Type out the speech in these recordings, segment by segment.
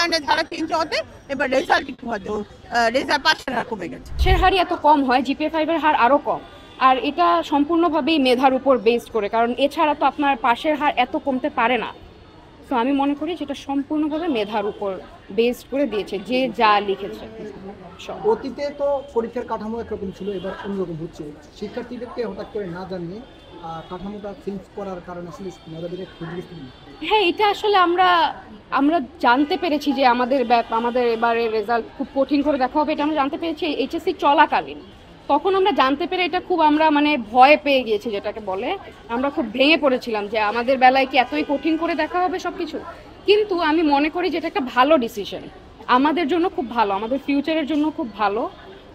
মূল্যায়নের ধারা চেঞ্জ হতে এবার রেজাল্ট একটু হয়তো রেজাল্ট পাশের হার কমে গেছে। পাশের হারই এত কম হয়, জিপিএ 5 এর হার আরও কম। আর এটা সম্পূর্ণভাবেই মেধার উপর বেসড করে, কারণ এছাড়া তো আপনার পাশের হার এত কমতে পারে না। তো আমি মনে করি যেটা সম্পূর্ণভাবে মেধার উপর বেসড করে দিয়েছে, যে যা লিখেছে সব। অতীতে তো পরীক্ষার কাঠামো একরকম ছিল, এবার অন্যরকম হচ্ছে। শিক্ষার্থীদেরকে হঠাৎ করে না জানিয়ে কাঠামোটা চেঞ্জ করার কারণে আসলে মেধাবীদের ক্ষতিগ্রস্ত। হ্যাঁ, এটা আসলে আমরা জানতে পেরেছি যে আমাদের এবারে রেজাল্ট খুব কঠিন করে দেখা হবে, এটা আমরা জানতে পেরেছি এইচএসসি চলাকালীন। তখন আমরা জানতে পেরে এটা খুব আমরা মানে ভয় পেয়ে গিয়েছি, যেটাকে বলে আমরা খুব ভেঙে পড়েছিলাম যে আমাদের বেলায় কি এতই কঠিন করে দেখা হবে সব কিছু। কিন্তু আমি মনে করি যে এটা একটা ভালো ডিসিশন, আমাদের জন্য খুব ভালো, আমাদের ফিউচারের জন্য খুব ভালো।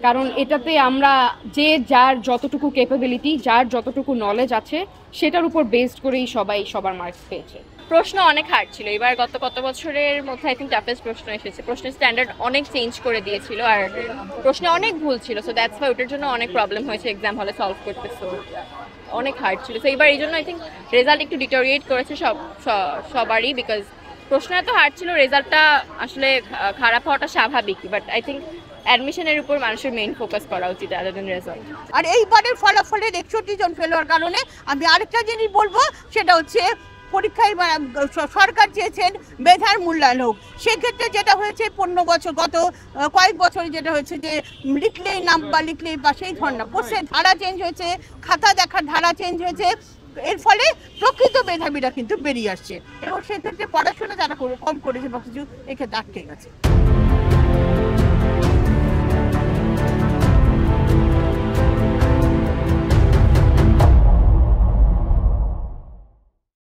কারণ এটাতে আমরা যে যার যতটুকু ক্যাপাবিলিটি, যার যতটুকু নলেজ আছে, সেটার উপর বেসড করেই সবাই সবার মার্কস পেয়েছে। প্রশ্ন অনেক হার্ড ছিল এবার, কত বছরের মধ্যে আই থিঙ্ক টাফেস্ট প্রশ্ন এসেছে। প্রশ্নের স্ট্যান্ডার্ড অনেক চেঞ্জ করে দিয়েছিল, আর প্রশ্নে অনেক ভুল ছিল। সো দ্যাটস ওয়াই ওটার জন্য অনেক প্রবলেম হয়েছে এক্সাম হলে সলভ করতে। সো অনেক হার্ড ছিল। সো এবার এই জন্য আই থিঙ্ক রেজাল্ট একটু ডিটোরিয়েট করেছে সবারই, বিকজ প্রশ্ন এত হার্ড ছিল, রেজাল্টটা আসলে খারাপ হওয়াটা স্বাভাবিক। বাট আই থিঙ্ক অ্যাডমিশনের উপর মানুষের মেইন ফোকাস করা উচিত আদার দেন রেজাল্ট। আর এইবারের ফলাফলের 61 জন ফেল হওয়ার কারণে আমি আরেকটা জিনিস বলবো, সেটা হচ্ছে পরীক্ষায় সরকার চেয়েছেন মেধার মূল্যায়ন হোক। সেক্ষেত্রে যেটা হয়েছে 15 বছর, গত কয়েক বছরে যেটা হয়েছে যে লিখলেই নাম্বার, লিখলেই বা সেই ধরনের প্রশ্নের ধারা চেঞ্জ হয়েছে, খাতা দেখার ধারা চেঞ্জ হয়েছে। এর ফলে প্রকৃত মেধাবীরা কিন্তু বেরিয়ে আসছে এবং সেক্ষেত্রে পড়াশোনা যারা কম করেছে বা কিছু এক্ষেত্রে আটকে গেছে।